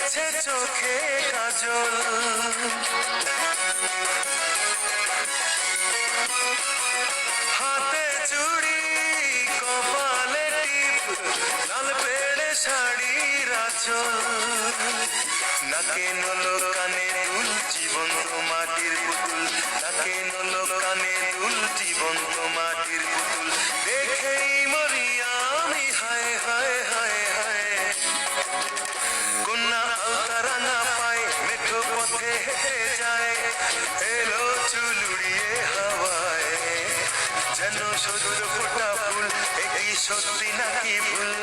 পড়েছে চোখে কাজল, হাতে চুড়ি কপালে টিপ, লাল পেড়ে শাড়ির আঁচল, নাকে নলো কানে দুল, জীবন্ত মাটির পুতুল, নাকে নলো কানে দুল, জীবন্ত মাটির পুতুল, দেখেই মরি আমি হায় হায় হায় হায়। কন্যা আলতারাঙা পায় মেঠো পথে হেঁটে যায়, এলো চুল উড়িয়ে হাওয়ায়, যেন সূর্য ফোটা ফুল, একই সত্যি নাকি ভুল,